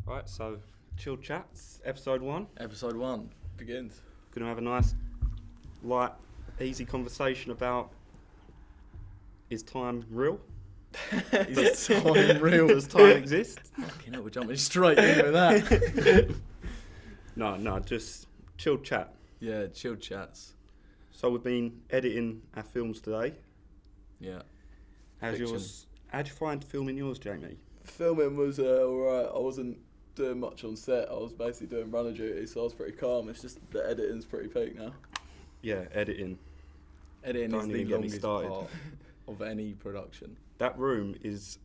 Right, so Chill Chats, episode 1. Episode 1 begins. Going to have a nice, light, easy conversation about, is time real? Is time real? Does time exist? Fucking hell, we're jumping straight in with that. No, just chill chat. Yeah, chill chats. So we've been editing our films today. Yeah. How'd Fiction. you find filming yours, Jamie? Filming was alright. I wasn't doing much on set. I was basically doing runner duty, so I was pretty calm. It's just the editing's pretty peak now. Yeah, editing. Editing Don't is even the get me longest started. part of any production. That room is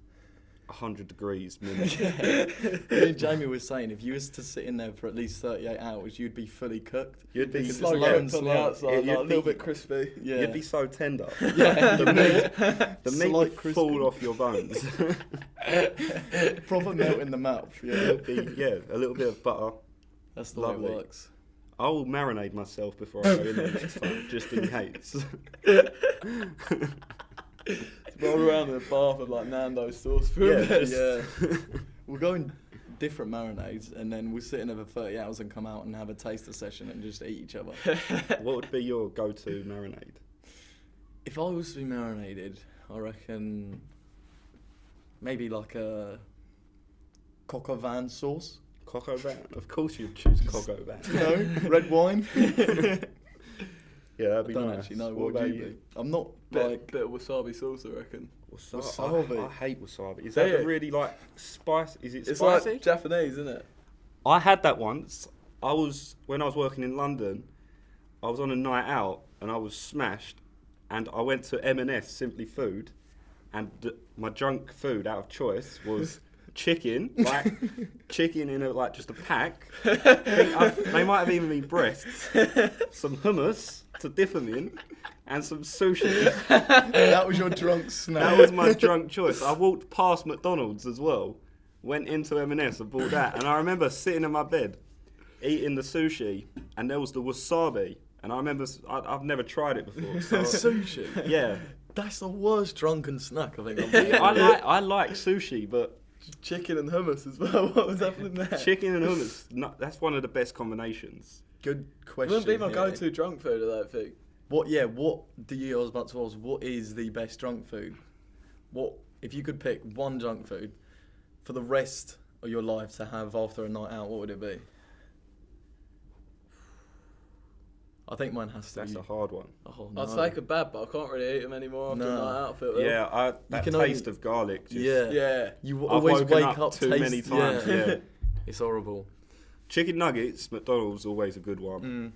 100 degrees minimum. Me and Jamie was saying, if you was to sit in there for at least 38 hours, you'd be fully cooked. You'd be It's Slow slow and cooked on slow. the outside, Yeah, like, a you'd little be- bit crispy. Yeah. You'd be so tender. Yeah. The meat Slight would crispy. fall off your bones. Proper melt in the mouth. Yeah. It'd be, a little bit of butter. That's the Lovely. way it works. I will marinate myself before I go in there next time, just in case. Roll around in a bath of like Nando's sauce for Yeah, a bit. Yeah. We'll go in different marinades and then we'll sit in there for 30 hours and come out and have a taster session and just eat each other. What would be your go-to marinade? If I was to be marinated, I reckon maybe like a coq au vin sauce. Coq au vin? Of course you'd choose coq au vin. No, red wine. Yeah, that'd I be don't nice. actually know. What What would about you be? I'm not like... Bit of wasabi sauce, I reckon. Wasabi. I hate wasabi. Is Do that you? really like spice? Is it It's spicy? like Japanese, isn't it? I had that once. When I was working in London, I was on a night out and I was smashed, and I went to M&S Simply Food, and my junk food out of choice was chicken, like chicken in just a pack. They might have even been breasts, some hummus to dip them in, and some sushi. That was your drunk snack. That was my drunk choice. I walked past McDonald's as well, went into M&S and bought that, and I remember sitting in my bed eating the sushi, and there was the wasabi, and I remember I've never tried it before. So, Sushi? yeah, That's the worst drunken snack I think I've eaten. I like sushi, but Chicken and hummus as well. What was happening there? chicken and hummus, that's one of the best combinations. Good It question. wouldn't be my here. go-to drunk food, I don't think. What do you, I was about to ask, what is the best junk food? What, if you could pick one junk food for the rest of your life to have after a night out, what would it be? I think mine has to That's be... a hard one. Oh, no. I'd take a bad, but I can't really eat them anymore after a No. night out. I feel ill. Yeah, that can taste only- of garlic. Just, Yeah. Yeah. You I've always woken wake up up too many times. Yeah. It's horrible. Chicken nuggets, McDonald's, always a good one.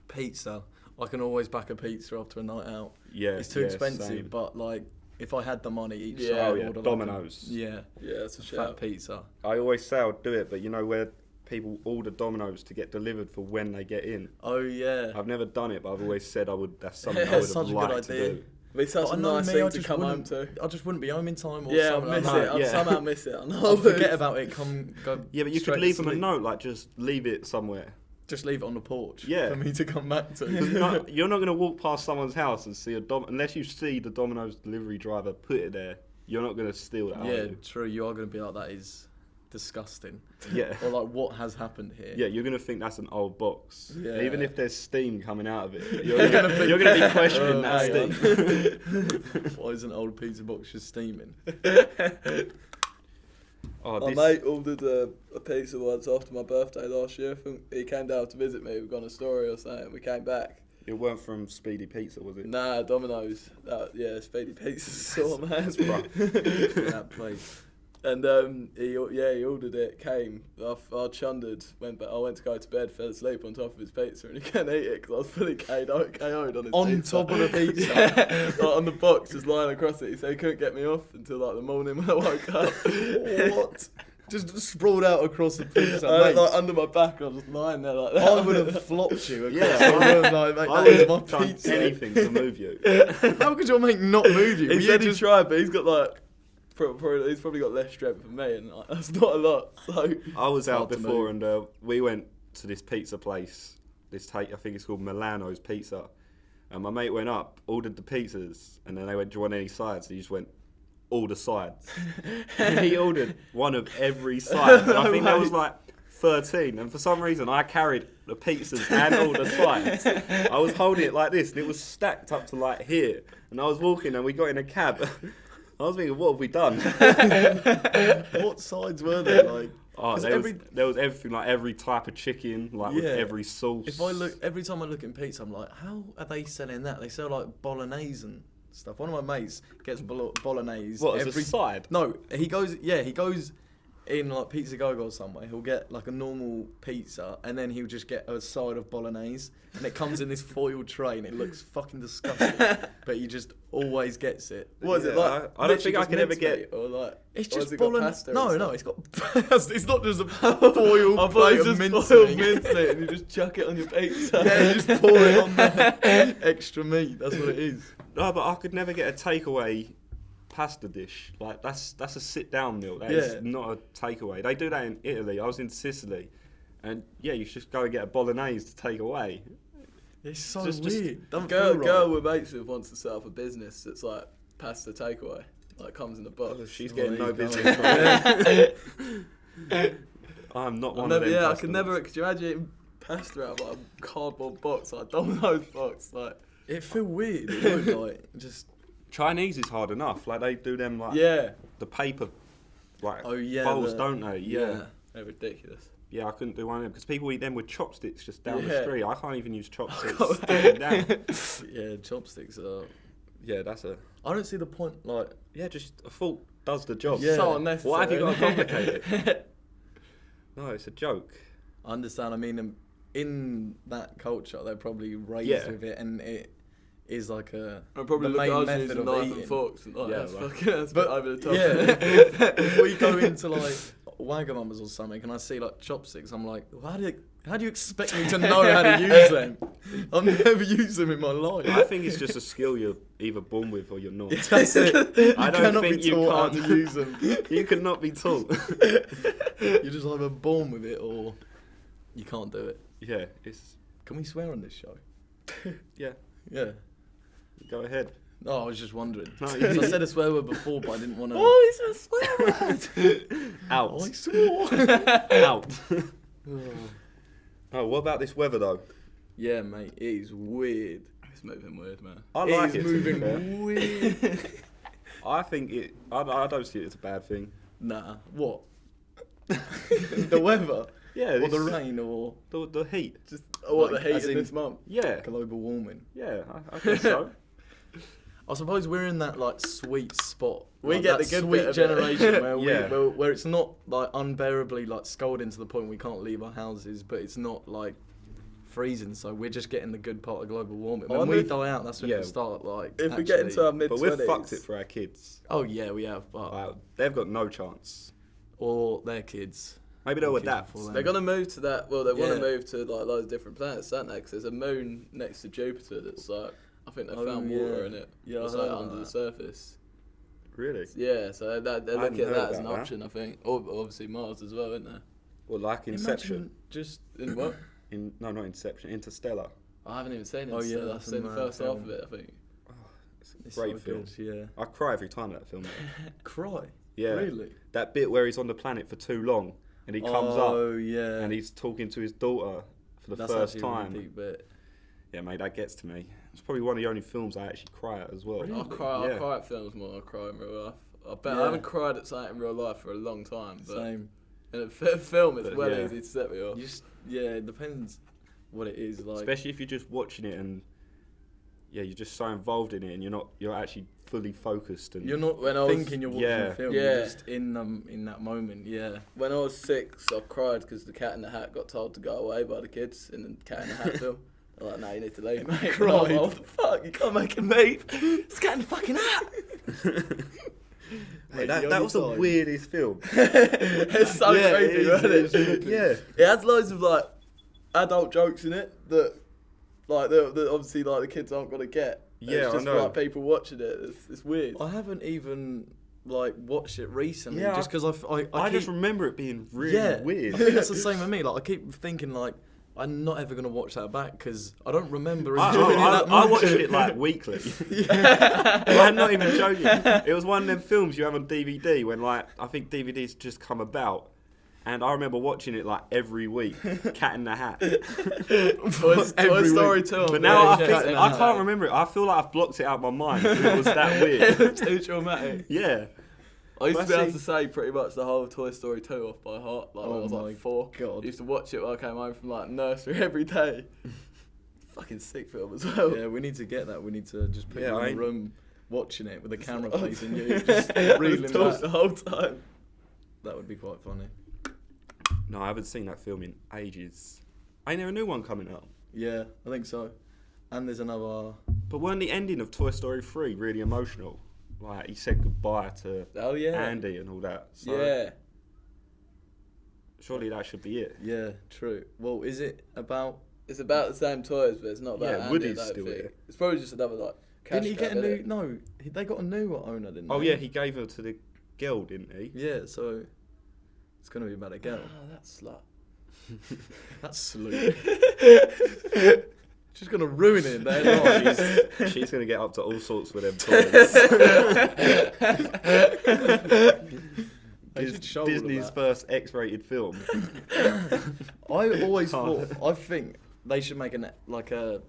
Pizza. I can always back a pizza after a night out. Yeah, It's too yeah, expensive, same. but like if I had the money each Yeah. time, Oh I'd yeah, order Domino's. Yeah, Yeah, that's a fat shout. pizza. I always say I'd do it, but you know where people order Domino's to get delivered for when they get in. Oh yeah. I've never done it, but I've always said I would. That's something I That's would have such a good liked to idea. do. But it's such But a I know nice me, thing I to just come home wouldn't- to. I just wouldn't be home in time or Yeah, I'd something miss like it. that. I'd Yeah. somehow miss it. I know. I'll forget about it. Go. Yeah, but you straight could leave to them a sleep. note, like just leave it somewhere. Just leave it on the porch. Yeah. For me to come back to. You're not going to walk past someone's house and see unless you see the Domino's delivery driver put it there. You're not going to steal that. Yeah, Are you? true. You are going to be like, that is disgusting. Yeah. Or like, what has happened here? Yeah, you're going to think that's an old box. Yeah. Even if there's steam coming out of it, you're going to be questioning that hang steam. Why is an old pizza box just steaming? Oh, My mate ordered a pizza once after my birthday last year. I think he came down to visit me. We've gone on a story or something. We came back. It weren't from Speedy Pizza, was it? Nah, Domino's. Yeah, Speedy Pizza saw man. That place. And he ordered it, came, I chundered, went back, I went to go to bed, fell asleep on top of his pizza, and he couldn't eat it because I was fully KO'd on his On pizza. top of the pizza? Yeah, like on the box, just lying across it. He said he couldn't get me off until like the morning when I woke up. What? Just sprawled out across the pizza. Like mate. under my back, I was just lying there like that. I would have flopped you across Yeah. the room, like, mate, I that is would my have done pizza. anything to move you. How could your mate not move you? He Were said you he tried, but he's got like, he's probably got less strength than me, and like, that's not a lot. So I was out Hard to before and we went to this pizza place. I think it's called Milano's Pizza. And my mate went up, ordered the pizzas, and then they went, do you want any sides? He just went, all the sides. He ordered one of every side. And I think there was like 13, and for some reason I carried the pizzas and all the sides. I was holding it like this, and it was stacked up to like here. And I was walking, and we got in a cab. I was thinking, what have we done? What sides were there? Like, Oh, there was everything, like every type of chicken, like with every sauce. If every time I look in pizza, I'm like, how are they selling that? They sell like bolognese and stuff. One of my mates gets bolognese. What, as a side? No, he goes in like Pizza Go-Go or somewhere. He'll get like a normal pizza, and then he'll just get a side of bolognese, and it comes in this foil tray, and it looks fucking disgusting. But he just always gets it. What is it like? I don't think I literally could ever just get. mincemeat, or like. It's or just has it got bolognese. pasta No, and no, stuff? it's got pasta. It's not just a foil I plate thought it of was just mincemeat. foil mincemeat, and you just chuck it on your pizza. Yeah, you just pour it on there. Extra meat. That's what it is. No, but I could never get a takeaway pasta dish. Like that's a sit down meal. That is not a takeaway. They do that in Italy. I was in Sicily, and yeah, you should go and get a bolognese to take away. It's so Just- weird. Don't Girl, feel right. girl we're mates with wants to set up a business that's like pasta takeaway. Like comes in a box. Oh, she's Oh, getting there no you go. business from it. I'm not one of them. I could customers. never. Could you imagine eating pasta out of like a cardboard box, like a Domino's box, like? It feel weird. It would, like just. Chinese is hard enough. Like they do them like Yeah. the paper like Oh yeah. bowls, don't they? Yeah. They're ridiculous. Yeah, I couldn't do one of them because people eat them with chopsticks just down the Yeah. street. I can't even use chopsticks. Oh, sticking down. Yeah, chopsticks are. Yeah, that's a. I don't see the point. Like, Yeah, just a fork does the job. Yeah. So unnecessary. Why have you got to complicate it? No, it's a joke. I understand. I mean, in that culture, they're probably raised Yeah. with it, and it is like a. I probably the look main at us method using of knife eating. and forks. And like, Yeah, that's like- fucking that's But over the top. yeah, if we go into like Wagamama's or something, and I see like chopsticks, I'm like, how do you expect me to know how to use them? I've never used them in my I life. think it's just a skill you're either born with or you're not. That's it. You I don't cannot think be you taught can't. how to use them. You cannot be taught. You're just either born with it or you can't do it. Yeah, it's Can we swear on this show? yeah. Yeah. Go ahead. Oh, I was just wondering. No, 'Cause you- I said a swear word before, but I didn't want to. Oh, it's a swear word. Out. I swore. Out. Oh, what about this weather though? Yeah, mate, it is weird. It's moving weird, man. I like it. It's to be fair. moving weird. I think it. I don't see it as a bad thing. Nah, what? The weather? Yeah. Or the this- rain, or The heat. just Oh, what like, the heat as in in this month? Yeah. global warming? Yeah. I think so. I suppose we're in that like sweet spot. We like, get that the good sweet bit of it. generation where Yeah. where it's not like unbearably like scalding to the point we can't leave our houses, but it's not like freezing. So we're just getting the good part of global warming. I When wonder we if- die out, that's when Yeah. it'll start like. If we get into actually- our mid But 20s, we've fucked it for our kids. Oh yeah, we have, but Like, they've got no chance. or their kids. Maybe they'll Kids adapt. before they're gonna move to that. Well, they want Yeah. to move to like loads of different planets, don't they? Because there's a moon next to Jupiter that's like I think they Oh, found yeah. water in it. Yeah, I it's heard like about under the that. surface. Really? Yeah, so they're I looking hadn't at heard that as an about that. option, I think. Or obviously Mars as well, isn't there? Well, like Inception. Imagine just In what? No, not Inception. Interstellar. I haven't even seen it. Oh, yeah, I've that's a seen the mad first half film. of it, I think. It's a it's great so film. good, yeah. I cry every time at that film. Though. Cry. Yeah. Really? That bit where he's on the planet for too long and he comes up Oh yeah. and he's talking to his daughter for the That's first actually a really time. deep bit. Yeah, mate, that gets to me. It's probably one of the only films I actually cry at as well. Really? I cry Yeah. at films more than I cry in real life. I bet Yeah. I haven't cried at something in real life for a long time. But Same. in a film, it's But well yeah. easy to set me off. You just it depends what it is like. Especially if you're just watching it and yeah, you're just so involved in it and you're actually fully focused and You're not When I was- thinking you're watching Yeah. a film. Yeah. You're just in that moment. Yeah. When I was 6, I cried because the Cat in the Hat got told to go away by the kids in the Cat in the Hat film. They're like, no, you need to leave, mate. And I was Cried. like, what the fuck? You can't make him leave. It's Cat in the fucking Hat. Mate, that was the weirdest film. It's so Yeah, creepy, it is, isn't it is it? creepy. Yeah. It has loads of like adult jokes in it that, like, that obviously like the kids aren't gonna get. And Yeah, it's I just know. like people watching it. It's weird. I haven't even like watched it recently, Yeah, just because I I keep, just remember it being really yeah, weird. I think that's the same with me. Like I keep thinking like I'm not ever gonna watch that back because I don't remember I enjoying it that I much. watched it like weekly. I'm not even joking. It was one of them films you have on DVD when like I think DVDs just come about, and I remember watching it like every week. Cat in the Hat. Toy Story 2. But now I think I can't remember it. I feel like I've blocked it out of my mind. It was that weird. Too traumatic. Yeah. I used to be able see- to say pretty much the whole Toy Story 2 off by heart. Like when I was my like 4. God. I used to watch it when I came home from like nursery every day. Fucking sick film as well. Yeah, we need to get that. We need to just put Yeah, you I in ain't- a room watching it with the camera Oh, facing you, just reeling talk back. the whole time. That would be quite funny. No, I haven't seen that film in ages. Ain't there a new one coming out? Yeah, I think so. And there's another. But weren't the ending of Toy Story 3 really emotional? Like he said goodbye to Oh yeah. Andy and all that. So Yeah. surely that should be it. Yeah, true. Well, is it about? It's about the same toys, but it's not about Yeah, Andy, Woody's I don't still think. here. It's probably just another like. Cash Didn't he get a grab, new? innit? No, they got a new owner, didn't they? Oh yeah, he gave her to the girl, didn't he? Yeah, so it's gonna be about a girl. Oh, that slut. That's salute. She's gonna ruin it. There, She's gonna get up to all sorts with them toys. Disney's first X-rated film. I always Oh. thought. I think they should make a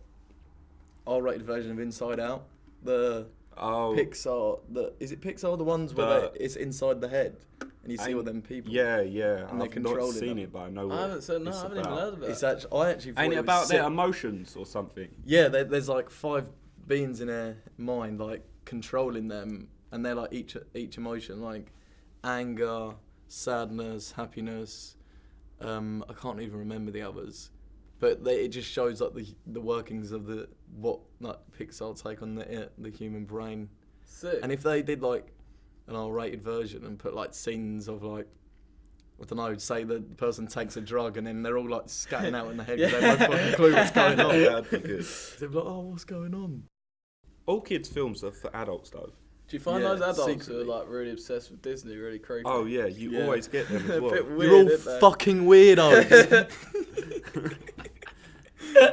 R-rated version of Inside Out. The Oh, Pixar. Is it Pixar? The ones where But- it's inside the head and you see I- all them people. yeah. And they're I've not controlling seen them. it, but I know what I haven't said no. it's I haven't even about. heard of it. It's actually. I actually thought Ain't it was about sick. their emotions or something? Yeah, there's like 5 beings in their mind, like controlling them, and they're like each emotion, like anger, sadness, happiness. I can't even remember the others, but it just shows like the workings of what like Pixar take on the human brain. Sick. And if they did like an R-rated version and put like scenes of like, I don't know, say the person takes a drug and then they're all like scatting out in the head because they have no fucking clue what's going on. That'd be good. They'd be like, oh, what's going on? All kids' films are for adults, though. Do you find Yeah, those adults secretly. who are like really obsessed with Disney really creepy? Oh yeah, you Yeah. always get them as A well. bit weird, You're all isn't they? fucking weirdos.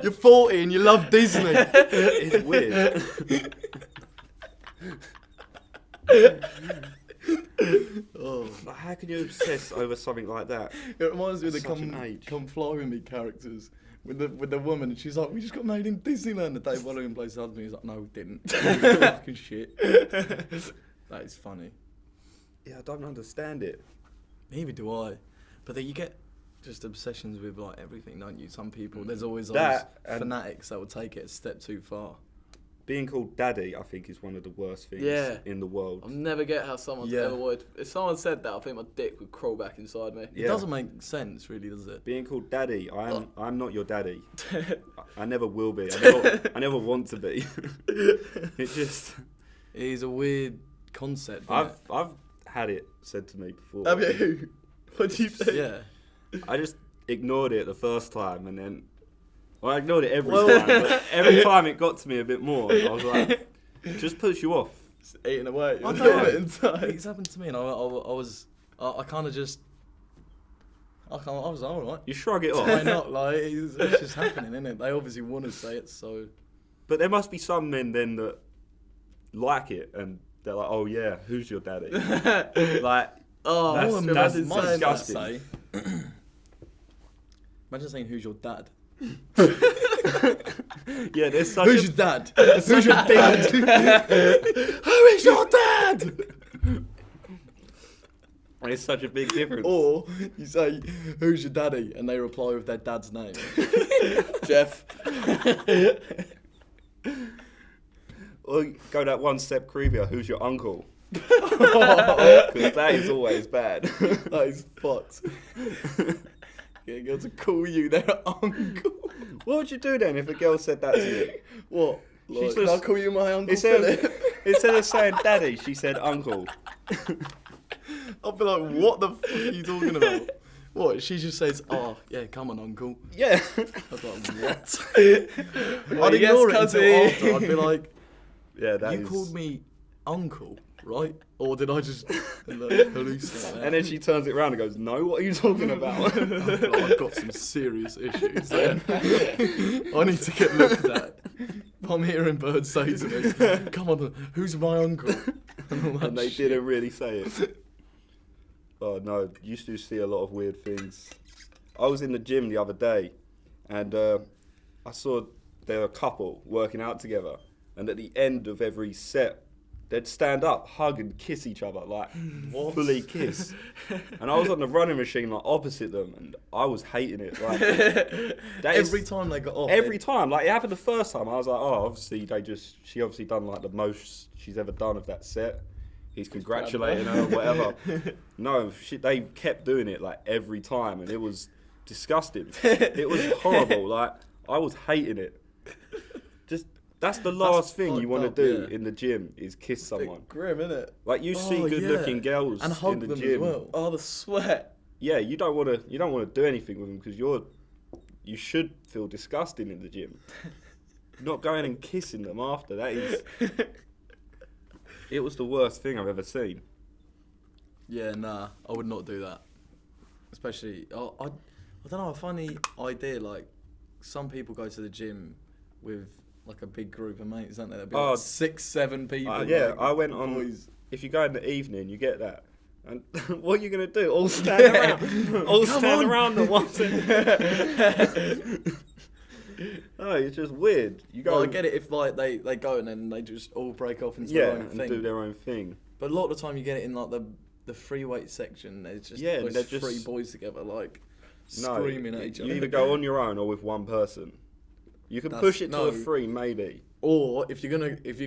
You're 40 and you love Disney. It's weird. Oh. Like, how can you obsess over something like that? It reminds me of the Such an age. Come Fly With Me characters with the woman, and she's like, we just got married in Disneyland the day William plays his husband. He's like, no, we didn't. Fucking shit. That is funny. Yeah, I don't understand it. Neither do I. But then you get just obsessions with like everything, don't you? Some people, there's always That those and- fanatics that will take it a step too far. Being called daddy, I think, is one of the worst things Yeah. in the world. I'll never get how someone's Yeah. ever would. If someone said that, I think my dick would crawl back inside me. It Yeah. doesn't make sense, really, does it? Being called daddy, Oh. I'm not your daddy. I never will be. I never want to be. It just, It is a weird concept. Isn't I've had it said to me before. Have you? What do you it? think? Yeah. I just ignored it the first time, and then well, I ignored it every time. But every time it got to me a bit more. I was like, it just puts you off. Just eating away. I You're don't a bit know. inside. It's happened to me, and I kind of just. I was alright. You shrug it off. Why not? Like it's just happening, isn't it? They obviously want to say it, so. But there must be some men then that like it, and they're like, oh yeah, who's your daddy? Like, Oh, That's- What that's imagine imagine saying that, disgusting. say. Imagine saying, "Who's your dad?" yeah, there's such Who's a your dad? Who's your dad? Who is your dad? It's such a big difference. Or you say, "Who's your daddy?" and they reply with their dad's name. Jeff. Or go that one step creepier. Who's your uncle? Because that is always bad. That is fucked. Get a girl to call you their uncle. What would you do then if a girl said that to you? What? She's Like, Can I just- call you my uncle Instead Philip? instead of saying daddy, she said uncle. I'll be like, what the fuck are you talking about? What? She just says, oh, yeah, come on, uncle. Yeah. I was like, what? Well, I'd yes, ignore it cousin. until after. I'd be like, Yeah, that you is- called me uncle? right? Or did I just hallucinate? And then she turns it around and goes, no, what are you talking about? I've got some serious issues then. I need to get looked at. I'm hearing birds say to me, come on, who's my uncle? And they didn't really say it. Oh no, used to see a lot of weird things. I was in the gym the other day and I saw there were a couple working out together, and at the end of every set they'd stand up, hug and kiss each other, like fully kiss. And I was on the running machine like opposite them, and I was hating it. Like every time they got off. every time, like it happened the first time, I was like, oh, obviously she obviously done like the most she's ever done of that set. He's congratulating her or whatever. No, they kept doing it like every time, and it was disgusting. It was horrible. Like I was hating it. Just that's the last thing you want to do in the gym is kiss someone. Grim, innit? Like you see good-looking girls and hug in the them gym. as well. Oh, the sweat. Yeah, you don't want to do anything with them because you should feel disgusting in the gym. Not going and kissing them after that is. It was the worst thing I've ever seen. Yeah, nah, I would not do that. Especially, I don't know, I find the idea, like, some people go to the gym with, like, a big group of mates, don't they? There'll be, like, 6, 7 people. Yeah, like, I went on, boys. if you go in the evening, you get that. And what are you going to do? All stand around? All stand around at once? No, it's just weird. You go. Well, I get it if like they go and then they just all break off into their own and thing. do their own thing. But a lot of the time you get it in like the free weight section. There's just they're those just three boys together like No, screaming at each other. You either go on your own or with one person. You can push it to a 3 maybe. Or if you're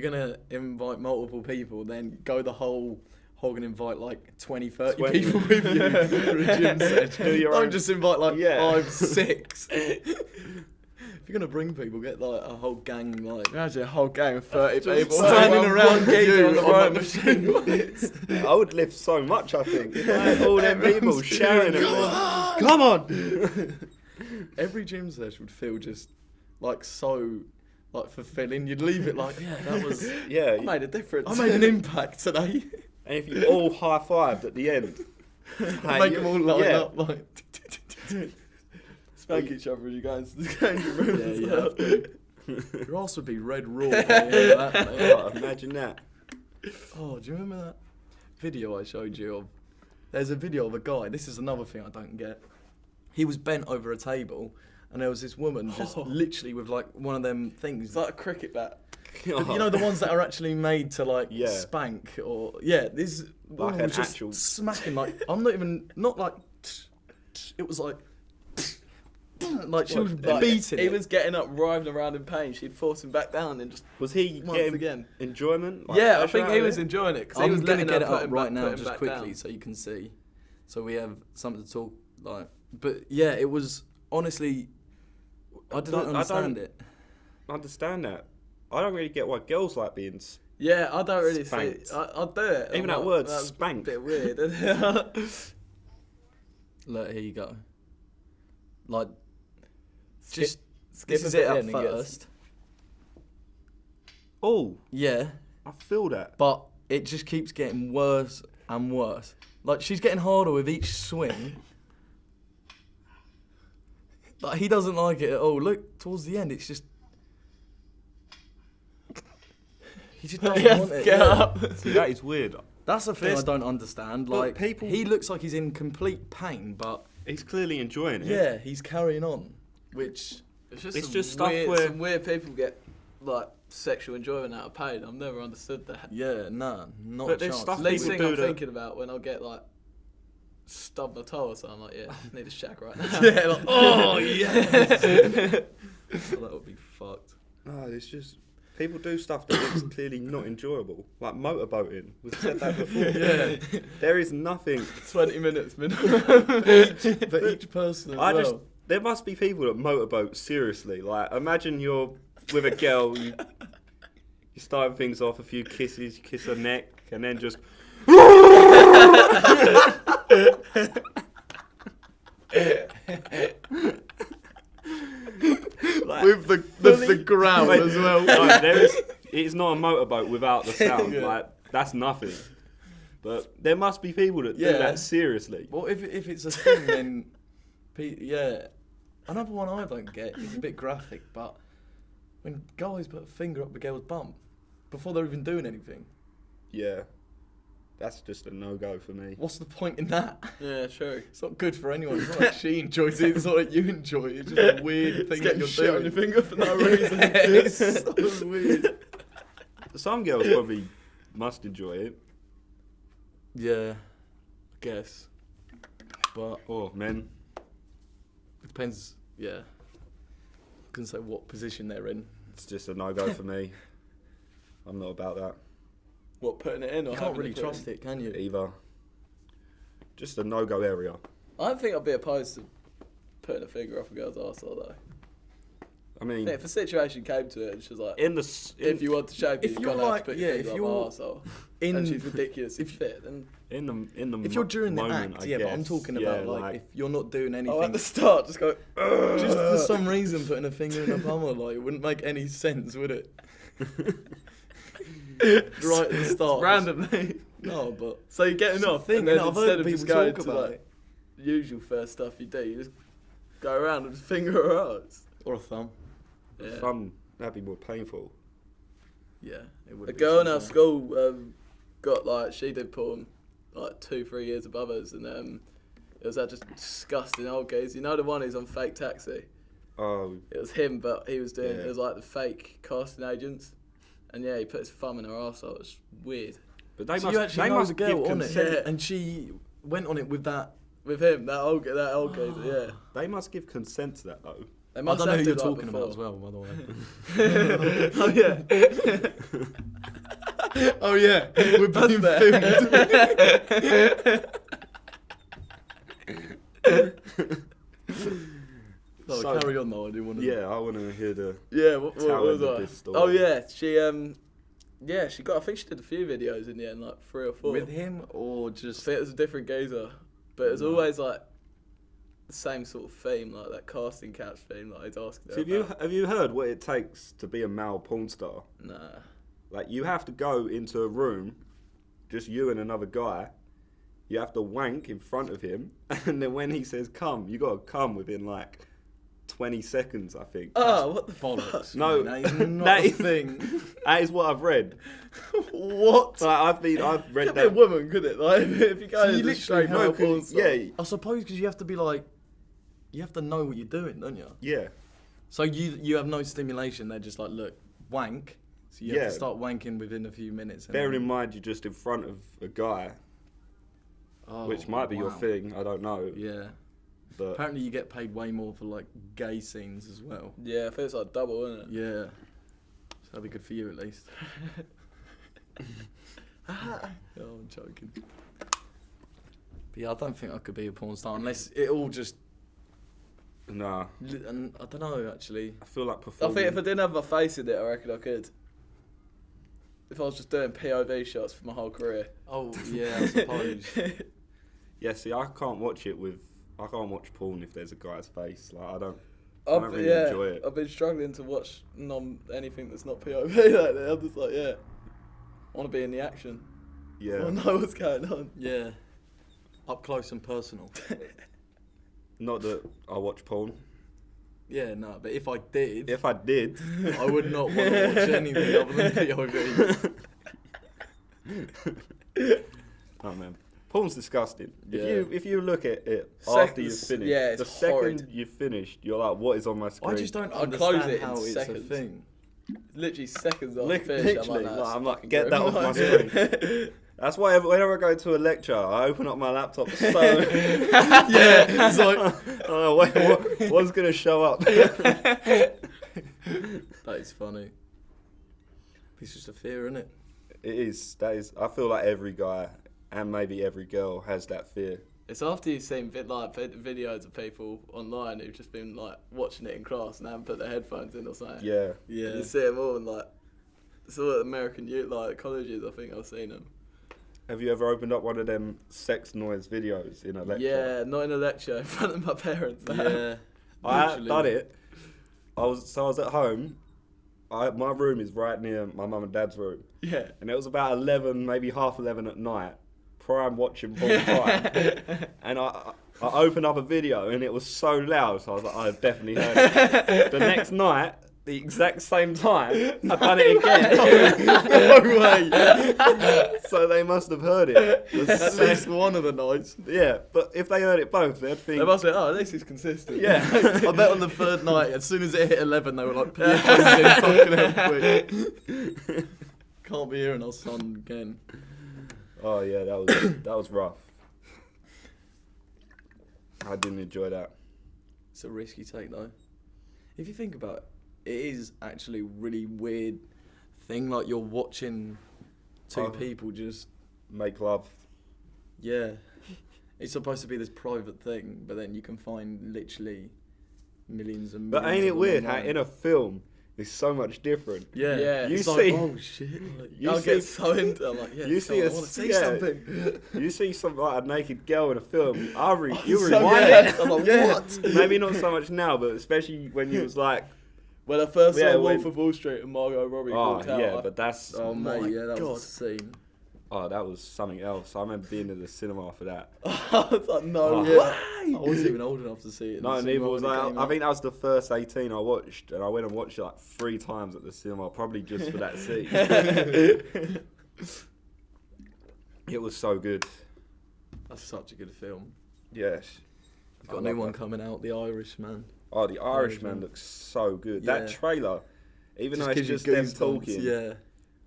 gonna invite multiple people, then go the whole hog and invite like 20, 30 people with you for a gym session. Don't just invite like 5, 6. If you're gonna bring people, get like a whole gang, like Imagine a whole gang of 30 people standing around you on the on right machine. I would lift so much, I think. If I had all them people shouting at me. Come on! Every gym session would feel just like so like fulfilling. You'd leave it like, yeah, that was Yeah. I made a difference. I made an impact today. And if you all high-fived at the end. Make them all line up like. Spank each other as you go into the room. Yeah, you have to. Your ass would be red raw. When you hear that, mate. Oh, imagine that. Oh, do you remember that video I showed you of? There's a video of a guy. This is another thing I don't get. He was bent over a table, and there was this woman just literally with like one of them things. It's like a cricket bat. You know the ones that are actually made to like spank or this Like woman an was just actual smacking like not like it was like she was beating He it. was getting up, writhing around in pain. She'd force him back down and just. Was he Once getting again. enjoyment? Like, Yeah, I pleasure think out he of was it? enjoying it. 'Cause he was I'm gonna letting get her it put up him right back- now put him just back quickly down. so you can see, so we have something to talk like. But yeah, it was honestly, I didn't understand it. Understand that. I don't really get why girls like being. Yeah, I don't really Spanked. see. I'll do it. Even I'm that not- word, that's spank. A bit weird. Isn't it? Look, here you go. Like, just skip this is a bit it up in and get- first. Oh, Yeah, I feel that. but it just keeps getting worse and worse. Like, she's getting harder with each swing. Like, he doesn't like it at all. Look, towards the end, it's just... He just doesn't Yes, want it. get yeah. up. See, that is weird. That's the thing There's- I don't understand. but Like, people- he looks like he's in complete pain, but He's clearly enjoying it. yeah, he's carrying on, which... It's just, It's some just stuff weird, where- some weird people get like sexual enjoyment out of pain. I've never understood that. Yeah, nah, not But a there's chance. stuff Least people thing do I'm that- thinking about when I get like stubbed my toe or something, I'm like, yeah, I need a shag right now. Yeah, like, oh, yes! Oh, that would be fucked. No, it's just people do stuff that is clearly not enjoyable, like motorboating. We've said that before. Yeah. There is nothing. 20 minutes minimum. For each person as well. There must be people that motorboat seriously. Like, imagine you're with a girl, you're starting things off, a few kisses, you kiss her neck, and then just. Like, With the growl Wait, as well. No, it's not a motorboat without the sound. Yeah. Like, That's nothing. But there must be people that do Yeah. that seriously. Well, if it's a thing, then yeah. Another one I don't get is a bit graphic, but when guys put a finger up a girl's bum before they're even doing anything, Yeah. That's just a no-go for me. what's the point in that? Yeah, true. It's not good for anyone. It's not like she enjoys it. It's not like you enjoy it. It's just a weird thing that Getting you're shit doing. on your finger for no reason. It's so weird. Some girls probably must enjoy it. Yeah, I guess. But Or men. it depends. Yeah, I can say what position they're in. It's just a no-go for me. I'm not about that What, putting it in or You can't having really it put trust in? it, can you? either. Just a no-go area. I don't think I'd be opposed to putting a finger up a girl's arsehole though. I mean, If a situation came to it and she was like, in the if you want to shape it, if you're you're gonna have like- to put yeah, your if finger up my you're arsehole. in- And she's ridiculously fit, then in the If you're during the moment, act, I yeah, but I'm guess. talking Yeah, about like if you're not doing anything, oh, at the start, just go. just for some reason putting a finger in a bummer, like it wouldn't make any sense, would it? Right at the start, randomly. No, but So you're getting It's a off, thing, and then innit? I've instead heard of people just going talk to about like it. usual first stuff you do, you just go around and just finger her ass. or a thumb. Yeah. that'd be more painful. Yeah, it would. A girl in our school got like she did porn like 2-3 years above us, and it was that just disgusting old gaze. You know the one who's on Fake Taxi? Oh, It was him, but he was doing Yeah. it was like the fake casting agents, and yeah, he put his thumb in her arsehole. It was weird. but they So must. you actually They know must the girl give on consent. it, and she went on it with that. With him, that old geezer, yeah. They must give consent to that though. They I must don't know have who you're to, like, talking about as before. well, by the way. Oh yeah. Oh yeah, we're being filmed. No, So- carry on though. I do want to. Yeah, I want to hear the. Yeah, what Tell was them I? this story. Oh yeah, she got. I think she did a few videos in the end, like 3 or 4. With him or I just. think it was a different geezer, but it was No. always like the same sort of theme, like that casting couch theme, like he's asking. So her have you heard what it takes to be a male porn star? Nah. Like you have to go into a room, just you and another guy. You have to wank in front of him, and then when he says come, you gotta come within like 20 seconds, I think. Oh, what the Bollocks. fuck? No, that is not that a is- thing. That is what I've read. What? Like, I've read Could be a that. woman, could it? Like if you go So you into literally straight have- male No, 'cause- porn star. yeah, I suppose because you have to be like, you have to know what you're doing, don't you? yeah. So you have no stimulation. They're just like, look, wank. So you have Yeah. to start wanking within a few minutes. and Bearing then- in mind you're just in front of a guy, Oh, which might be your wow. thing. I don't know. Yeah. But Apparently you get paid way more for like gay scenes as well. Yeah, I think it's like double, isn't it? Yeah. So that'd be good for you at least. Oh, I'm joking. But yeah, I don't think I could be a porn star unless it all just. nah, And I don't know actually. I feel like I performing. think if I didn't have my face in it, I reckon I could. If I was just doing POV shots for my whole career. Oh yeah, I suppose. Yeah, see, I can't watch porn if there's a guy's face. Like I don't really enjoy it. I've been struggling to watch anything that's not POV lately. I'm just like, yeah, I want to be in the action. I Yeah. want to know what's going on. Yeah. Up close and personal. Not that I watch porn. Yeah, no, but if I did, If I did, I would not want to watch anything other than POV. oh man, porn's disgusting. Yeah. If you look at it Second- after you've finished, yeah, it's the second horrid. you've finished, you're like, what is on my screen? I just don't I'll close understand it in how it's seconds. a thing. Literally seconds after Lit- finish, literally, I'm like, like, I'm nah, like, it's get that fucking off my grim. screen. That's why whenever I go to a lecture, I open up my laptop. So Yeah, it's like oh, wait, what's gonna show up? that is funny. It's just a fear, isn't it? It is. That is. I feel like every guy and maybe every girl has that fear. It's after you've seen videos of people online who've just been like watching it in class and haven't put their headphones in or something. Yeah. And you see them all and like, it's all at American youth, like colleges, I think I've seen them. Have you ever opened up one of them sex noise videos in a lecture? Yeah, not in a lecture, in front of my parents. Yeah. I had Literally. done it. I was at home, my room is right near my mum and dad's room, Yeah. and it was about 11, maybe half 11 at night. Prime watching Paul Prime, and I opened up a video, and it was so loud, so I was like, I definitely heard it. The next night, the exact same time, I done it again. No way. So they must have heard it. At least one of the nights. Yeah, but if they heard it both, they'd think. They must say, oh, this is consistent. Yeah. I bet on the third night, as soon as it hit 11, they were like, put your phones in, fucking hell quick. Can't be hearing our son again. Oh yeah, that was rough. I didn't enjoy that. It's a risky take though. If you think about it, it is actually a really weird thing. Like you're watching two people just Make love. yeah. It's supposed to be this private thing, but then you can find literally millions and millions. But ain't it of them weird how online. in a film it's so much different? Yeah, Yeah. You it's see- like, oh shit. Like, You I'll see- get so into I'm like, yeah, you see I a want to see yeah. something. You see some like a naked girl in a film, you So rewind yes, it. I'm like, Yeah. what? Maybe not so much now, but especially when you was like, When I first Yeah, saw when- Wolf of Wall Street and Margot Robbie oh walked out, yeah, I- but that's oh my mate, yeah, that God. was a scene. oh that was something else. I remember being in the cinema for that. I was like, no Oh. way. I wasn't even old enough to see it. in No, the neither cinema was when it I. came I out. think that was the first 18 I watched, and I went and watched it like 3 times at the cinema, probably just for that scene. It was so good. That's such a good film. Yes. Got I a new love one that. coming out, The Irishman. Oh, The Irishman Irishman. looks so good. Yeah. That trailer, even Just though it's gives you just them goosebumps, talking. Yeah.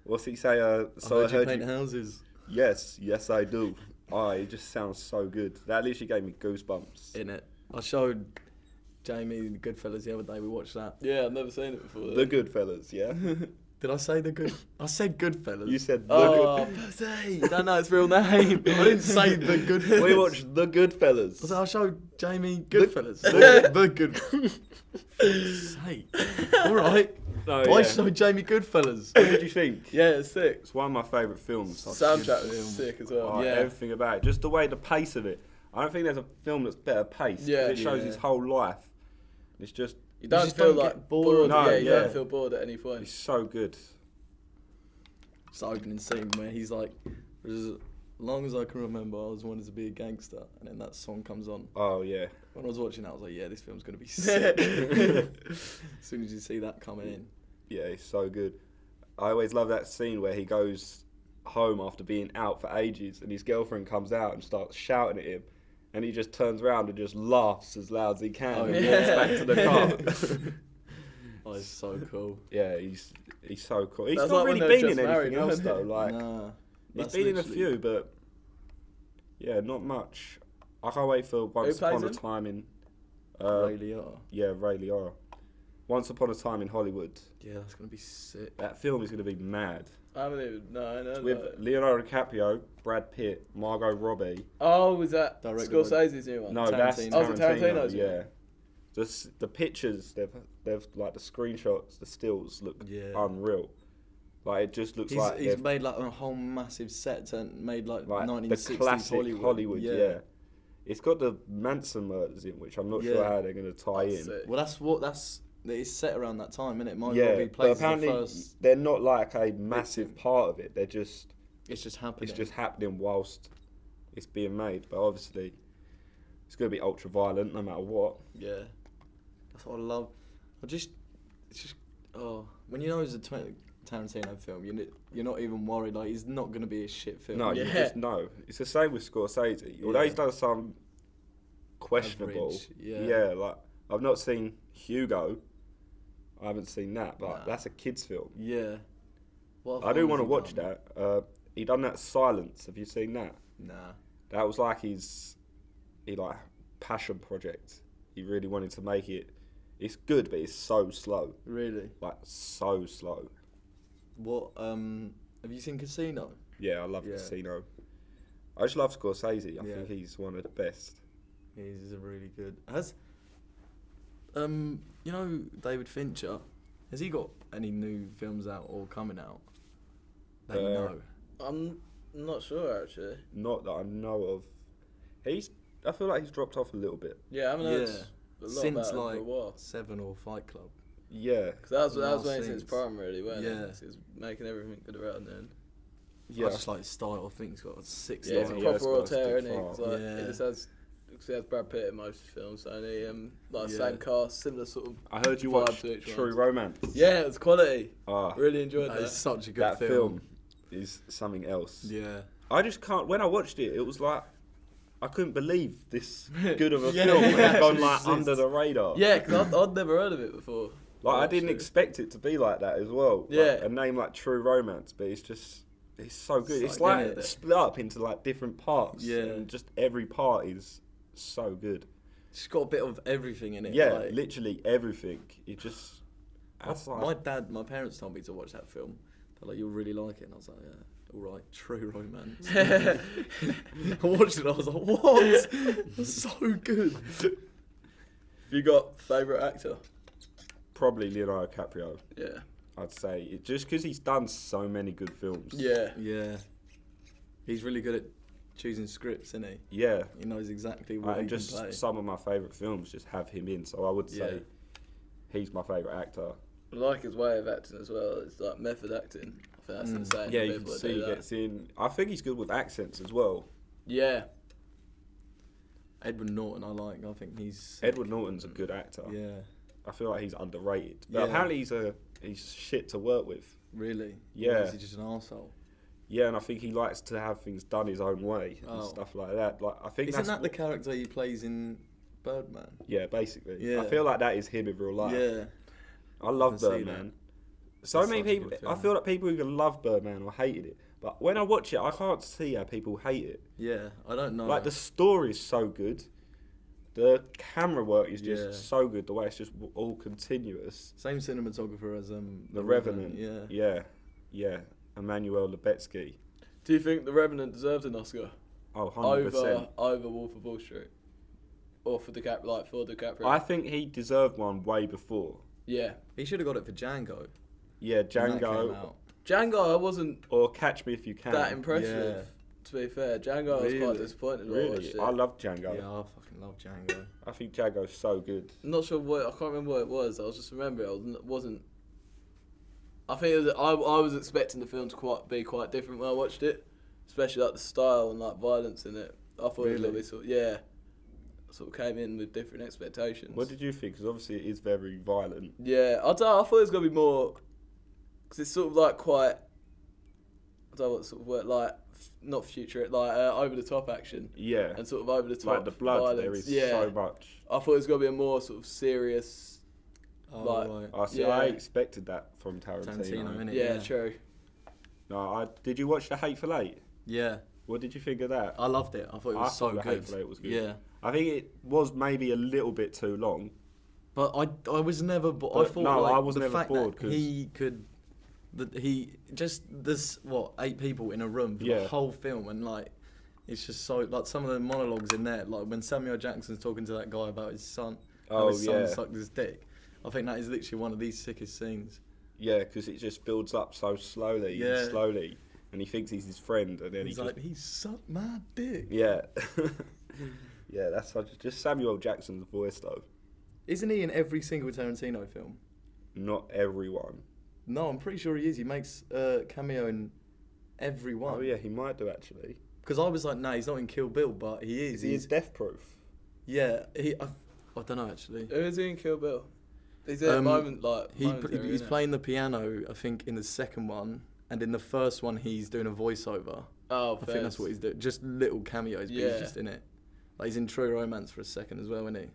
What's he say? So I heard you paint houses. Yes, yes I do. Oh, it just sounds so good. That literally gave me goosebumps. In it. I showed Jamie the Goodfellas the other day. We watched that. Yeah, I've never seen it before. The Goodfellas, yeah. Did I say the good? I said Goodfellas. You said the Oh, Pussy. You don't know its real name. I didn't say the Good. Goodfellas. We watched the Goodfellas. I showed Jamie Goodfellas. The good. Say. All right. No, I yeah. showed Jamie Goodfellas. What did you think? Yeah, it's sick. It's one of my favourite films. Soundtrack film. was sick as Oh, well. Yeah. everything about it. Just the way, the pace of it. I don't think there's a film that's better paced. 'cause Yeah. it shows Yeah. his whole life. It's just, You don't just feel don't like get bored. bored. No, yeah, you yeah. don't feel bored at any point. it's so good. It's the opening scene where he's like, as long as I can remember, I always wanted to be a gangster. And then that song comes on. Oh yeah. When I was watching that, I was like, yeah, this film's going to be sick. As soon as you see that coming in. Yeah, it's so good. I always love that scene where he goes home after being out for ages, and his girlfriend comes out and starts shouting at him, and he just turns around and just laughs as loud as he can Oh, and yeah. walks back to the car. Oh, it's so cool. Yeah, he's so cool. He's That's not like when really they're been in just anything married, else isn't though. it? Like Nah. he's That's been in a literally- few, but yeah, not much. I can't wait for Once plays Upon a him? Time in. Ray Liotta. Yeah, Ray Liotta. Once Upon a Time in Hollywood. Yeah, that's going to be sick. That film is going to be mad. I haven't even. No, I know. With that. Leonardo DiCaprio, Brad Pitt, Margot Robbie. Oh, was that Directed by- Scorsese's new one? No, that's Tarantino. Tarantino. Oh, is it Tarantino's yeah. one? Just the pictures, they've like the screenshots, the stills look Yeah. unreal. Like it just looks like He's they've- made like a whole massive set and made like like 1960s the classic Hollywood. yeah. It's got the Manson murders in, which I'm not sure Yeah. how they're going to tie in. Sick. Well, it's set around that time, innit? Margot Yeah, Robbie but plays the apparently first. they're not like a massive part of it. They're just It's just happening. it's just happening whilst it's being made. But obviously, it's going to be ultra violent no matter what. Yeah, that's what I love. It's just when you know it's a Tarantino film, you're not even worried. Like he's not gonna be a shit film. No, you Yeah. just know. It's the same with Scorsese. Although Yeah. he's done some questionable. Average, yeah. Like I've not seen Hugo. I haven't seen that, but Nah. that's a kids' film. Yeah. What I other do ones want to has he watch done? that. He done that Silence. Have you seen that? Nah. That was like he like passion project. He really wanted to make it. It's good, but it's so slow. Really? Like so slow. What? Have you seen Casino? Yeah, I love Yeah. Casino. I just love Scorsese. I Yeah. think he's one of the best. He's a really good. You know David Fincher? Has he got any new films out or coming out? That you know. I'm not sure actually. Not that I know of. I feel like he's dropped off a little bit. Yeah, I haven't heard Yeah. a lot Since about him for like a while. 7 or Fight Club. Yeah. Because that was Last when it's in its scenes. prime, really, wasn't Yeah. it? So it was making everything good around then. Yeah. I just like his style. I think he's got a sick Yeah, it's style. a Yeah, proper it's got a auteur, stick isn't it? 'Cause, like, Yeah. it just has. Because he has Brad Pitt in most of his films, and he like Yeah. same cast, similar sort of. I heard you vibe watch to each True one. Romance. Yeah, it's quality. Ah, Really enjoyed That is that. such a good that film is something else. Yeah. I just can't. When I watched it, it was like I couldn't believe this good of a Yeah, film it had gone actually like exists. under the radar. Yeah, because I'd never heard of it before. Like I watched didn't it. expect it to be like that as well. Yeah. Like, a name like True Romance, but it's so good. It's So like good, innit? split up into like different parts. Yeah. And just every part is so good. It's got a bit of everything in it. Yeah, like, literally everything. It just. That's like, my parents told me to watch that film. They're like, you'll really like it. And I was like, yeah, all right, True Romance. I watched it and I was like, what? That's so good. Have you got favourite actor? probably Leonardo DiCaprio. Yeah. I'd say just because he's done so many good films. Yeah. Yeah. He's really good at choosing scripts, isn't he? Yeah. He knows exactly what he And can just play. some of my favourite films just have him in, so I would say he's my favourite actor. I like his way of acting as well. It's like method acting. I think that's insane. Yeah, for you can people that see do he that. gets in. I think he's good with accents as well. Yeah. Edward Norton, I like. I think he's Edward Norton's a good actor. Yeah, I feel like he's underrated. But Yeah. apparently he's shit to work with. really. Yeah. Or is he just an arsehole? Yeah, and I think he likes to have things done his own way and Oh. stuff like that. Like I think Isn't that's that the character he plays in Birdman? yeah, basically. Yeah. I feel like that is him in real life. Yeah. I love I can see Birdman. So It's many such a people. good I film. feel like people either love Birdman or hated it. But when I watch it, I can't see how people hate it. Yeah, I don't know. Like the story is so good, the camera work is just Yeah. so good. The way it's just all continuous. Same cinematographer as The Revenant. Yeah. Yeah. Emmanuel Lubezki. Do you think The Revenant deserved an Oscar? Oh, 100%. Over Wolf of Wall Street? Or for DiCaprio? I think he deserved one way before. Yeah. He should have got it for Django. Yeah, when that came Django out. Django, I wasn't or Catch Me If You Can. that impressed Yeah. with, to be fair. Django, I was quite Really? disappointed when I watched Really, it. I love Django. Yeah, I fucking love Django. I think Django's so good. I'm not sure I can't remember what it was. I was just remembering wasn't. I think it was, I was expecting the film to be quite different when I watched it, especially like the style and like violence in it. I thought it was a little bit sort of came in with different expectations. What did you think? Because obviously it is very violent. Yeah, I thought it was gonna be more, because it's sort of like quite. I don't know what sort of word, like not future, like over the top action Yeah. and sort of over the top. Like the blood, violence. there is yeah. so much. I thought it was gonna be a more sort of serious. Oh, Like- right. I see. Yeah. I expected that from Tarantino, Tarantino. innit? Yeah, true. No, did you watch The Hateful Eight? Yeah, What did you think of that? I loved it. I thought it was so thought The good. Hateful Eight was good. Yeah, I think it was maybe a little bit too long. but I was never. I But thought no, like, I was the never fact bored that 'cause- he could. That he just there's 8 people in a room for Yeah. the whole film, and like it's just so like some of the monologues in there, like when Samuel Jackson's talking to that guy about his son, how Oh, his son yeah. sucked his dick. I think that is literally one of these sickest scenes. Yeah, because it just builds up so slowly Yeah. and slowly, and he thinks he's his friend, and then He's he like, just he sucked my dick. yeah, yeah. That's just Samuel Jackson's voice though. Isn't he in every single Tarantino film? Not everyone. No, I'm pretty sure he is. He makes a cameo in every one. Oh yeah, he might do actually. Because I was like, nah, he's not in Kill Bill, but he is. Is he in He's, Death Proof? yeah, I don't know actually. Who is he in Kill Bill? He's at the moment like momentary, He's innit? playing the piano, I think, in the second one, and in the first one he's doing a voiceover. Oh, I think that's what he's doing. Just little cameos, but Yeah. he's just in it. Like he's in True Romance for a second as well, isn't he?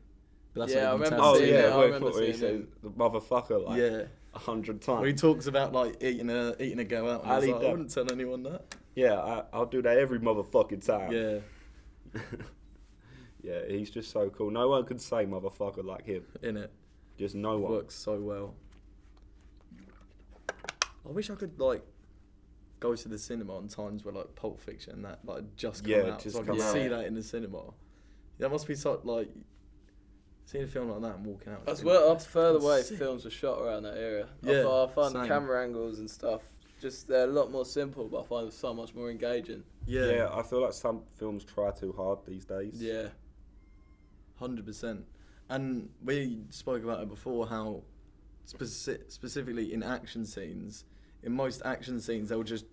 But that's Yeah, not I even remember Oh Tarantino. seeing yeah, it, I wait, remember what he seeing said, it. the motherfucker like Yeah. 100 When he times. talks about like eating a go out, and I'll he's eat like, I that. wouldn't tell anyone that. Yeah, I'll do that every motherfucking time. Yeah, Yeah, he's just so cool. No one can say motherfucker like him. in it. Just no one. Works so well. I wish I could like go to the cinema on times where like Pulp Fiction and that like just come Yeah, out, just so I come can out. see that in the cinema. That must be so like seeing a film like that and walking out. That's just where I being, prefer the "That's way fucking sick." films were shot around that era. Yeah, I find the same. camera angles and stuff just they're a lot more simple, but I find them so much more engaging. Yeah, I feel like some films try too hard these days. Yeah, 100%. And we spoke about it before how specifically in action scenes. In most action scenes, they'll just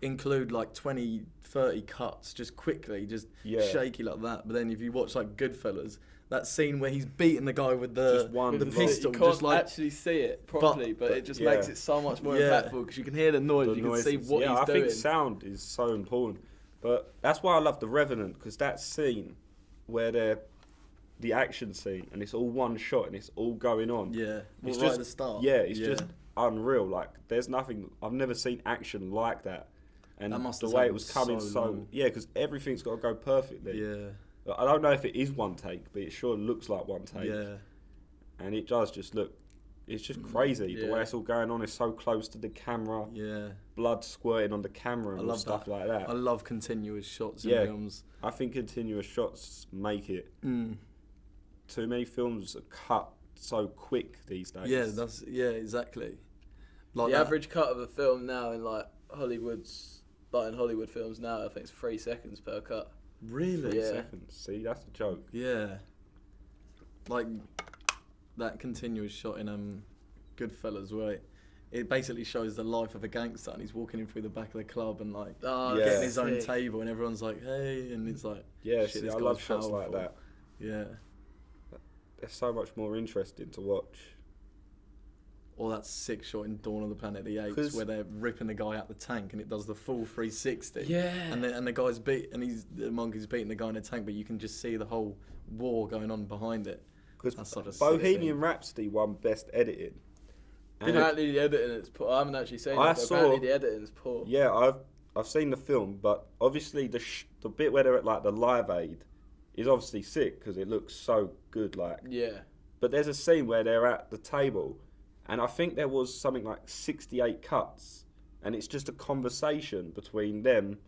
include like 20, 30 cuts just quickly, just shaky like that. But then if you watch like Goodfellas, that scene where he's beating the guy with the pistol, you can't just like actually see it properly, but it just makes it so much more impactful because you can hear the noise, you can see what he's doing. I think sound is so important, but that's why I love The Revenant, because that scene where the action scene and it's all one shot and it's all going on. Yeah, it's right just at the start. it's just unreal. Like there's nothing. I've never seen action like that. And the way it was coming because everything's got to go perfectly. Yeah. I don't know if it is one take, but it sure looks like one take. Yeah. And it does just look, it's just crazy. The way it's all going on is so close to the camera. Yeah. Blood squirting on the camera and stuff like that. I love continuous shots in films. I think continuous shots make it. Too many films are cut so quick these days. Yeah, exactly. Like the average cut of a film now in like Hollywood films now, I think it's 3 seconds per cut. Really? 3 seconds. See, that's a joke. Yeah. Like that continuous shot in Goodfellas, where it basically shows the life of a gangster, and he's walking in through the back of the club and like getting his own table, and everyone's like, "Hey," and it's like, I love shots like that. Yeah. They're so much more interesting to watch. Or that sick shot in Dawn of the Planet of the Apes where they're ripping the guy out the tank and it does the full 360. Yeah. And the guy's the monkey's beating the guy in the tank, but you can just see the whole war going on behind it. Because Bohemian Rhapsody won Best Editing. Apparently the editing is poor. I haven't actually seen it, but apparently the editing is poor. Yeah, I've seen the film, but obviously the bit where they're at like the Live Aid is obviously sick because it looks so good. But there's a scene where they're at the table. And I think there was something like 68 cuts, and it's just a conversation between them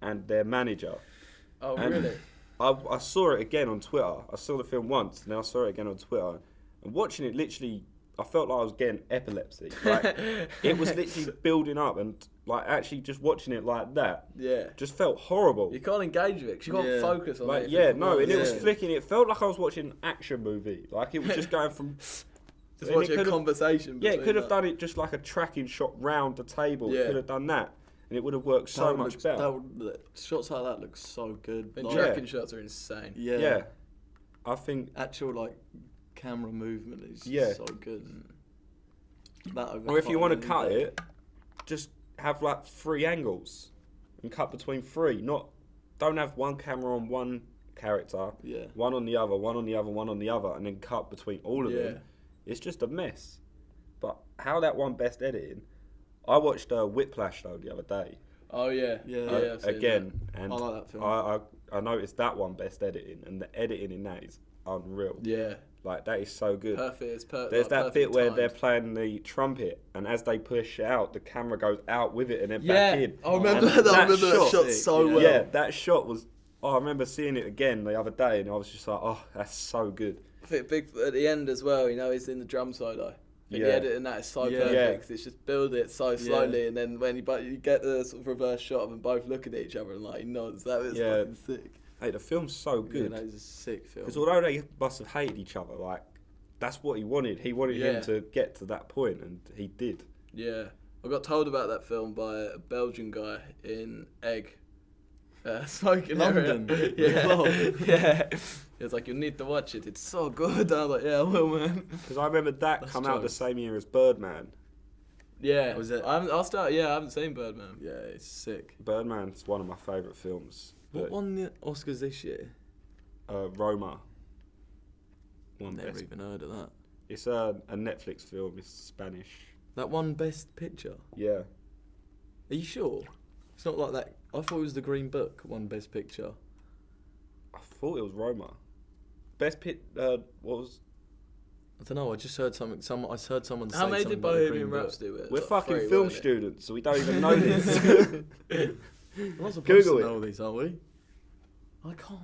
and their manager. Oh, really? I saw it again on Twitter. I saw the film once, and then I saw it again on Twitter. And watching it, literally, I felt like I was getting epilepsy. Like, it was literally building up, and like actually just watching it like that, just felt horrible. You can't engage with it because you can't focus on it. It was flicking. It felt like I was watching an action movie. Like it was just going from. Just watching a conversation. Yeah, it could have done it just like a tracking shot round the table. It could have done that, and it would have worked so much better. Shots like that look so good. And tracking shots are insane. Yeah. I think actual like camera movement is so good. Or if you want to cut it, just have like 3 angles and cut between 3. Don't have one camera on one character, one on the other, one on the other, one on the other, and then cut between all of them. It's just a mess. But how that won Best Editing, I watched Whiplash though the other day. Oh yeah. Again, and I like that film. I noticed that one Best Editing, and the editing in that is unreal. Yeah. Like that is so good. There's that bit where they're playing the trumpet, and as they push it out, the camera goes out with it and then back in. I remember that shot so well. Yeah, that shot was. I remember seeing it again the other day, and I was just like, oh, that's so good. I think big at the end as well. He's in the drum solo. The edit in that is so perfect. 'Cause it's just build it so slowly, and then when you get the sort of reverse shot of them both looking at each other and like he nods. That was fucking sick. Hey, the film's so good. Yeah, that is a sick film. Because although they must have hated each other, like that's what he wanted. He wanted him to get to that point, and he did. Yeah, I got told about that film by a Belgian guy in Egg. Smoking London. Yeah. He was like, you need to watch it. It's so good. I was like, yeah, I will, man. Because I remember that come out the same year as Birdman. Yeah. Was it? I haven't seen Birdman. Yeah, it's sick. Birdman's one of my favourite films. What won the Oscars this year? Roma. Never even heard of that. It's a Netflix film. It's Spanish. That won Best Picture? Yeah. Are you sure? It's not like that. I thought it was The Green Book won Best Picture. I thought it was Roma. What was? I don't know. I just heard something. I heard someone say. How many something did about The Bohemian Green Rhapsody win? We're like fucking 3, film weren't it? students, so we don't even know this. We're not supposed Google to know these, are we? I can't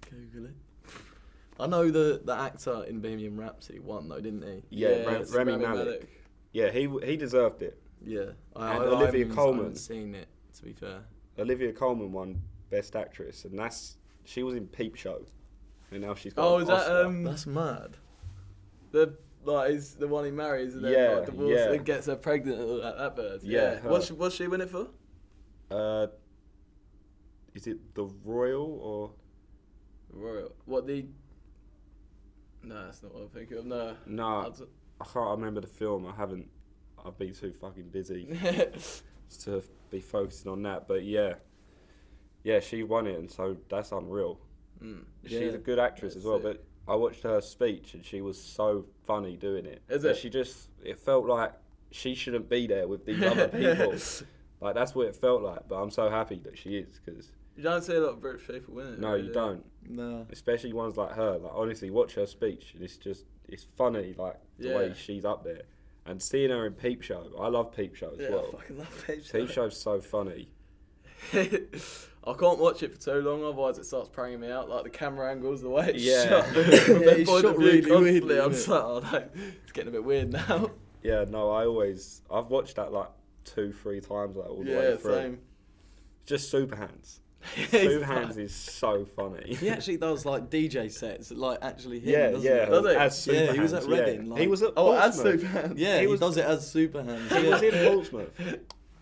Google it. I know the actor in Bohemian Rhapsody won though, didn't he? Yeah, Rami Malek. Yeah, he deserved it. Yeah, And Olivia I Colman. haven't seen it, to be fair. Olivia Colman won Best Actress, and she was in Peep Show, and now she's got. Oh, an is that Oscar. That's mad. the like he's the one he marries and then Yeah, like, divorces yeah. and gets her pregnant and all that. That bird. Yeah, her. What's she win it for? Is it the Royal or? Royal. What the? No, that's not what I'm thinking of. No. No, I can't remember the film. I've been too fucking busy to be focusing on that. But yeah, she won it, and so that's unreal. She's a good actress as well. But I watched her speech, and she was so funny doing it. Is it? It felt like she shouldn't be there with these other people. Like that's what it felt like. But I'm so happy that she is, because you don't see a lot of British people win it. no, really, you don't. No. Especially ones like her. Like honestly, watch her speech, and it's funny. Like the way she's up there, and seeing her in Peep Show. I love Peep Show as well. I fucking love Peep Show. Peep Show's so funny. I can't watch it for too long, otherwise it starts preying me out. Like the camera angles, the way it's Yeah. shot. From Yeah, their it's point shot of view really constantly, weirdly, I'm isn't just like, oh no, it's getting a bit weird now. Yeah, no, I've watched that like 2-3 times like all the way through. Same. Just Super Hands. It's Super fun. Hands is so funny. He actually does like DJ sets, like actually him. Yeah, doesn't yeah. He? Does he? As Super Yeah, he was Hands, at Reading, like- he was at Oh, as Portsmouth. Superman. Yeah, He he was- does it as Super Hands. He was in Portsmouth.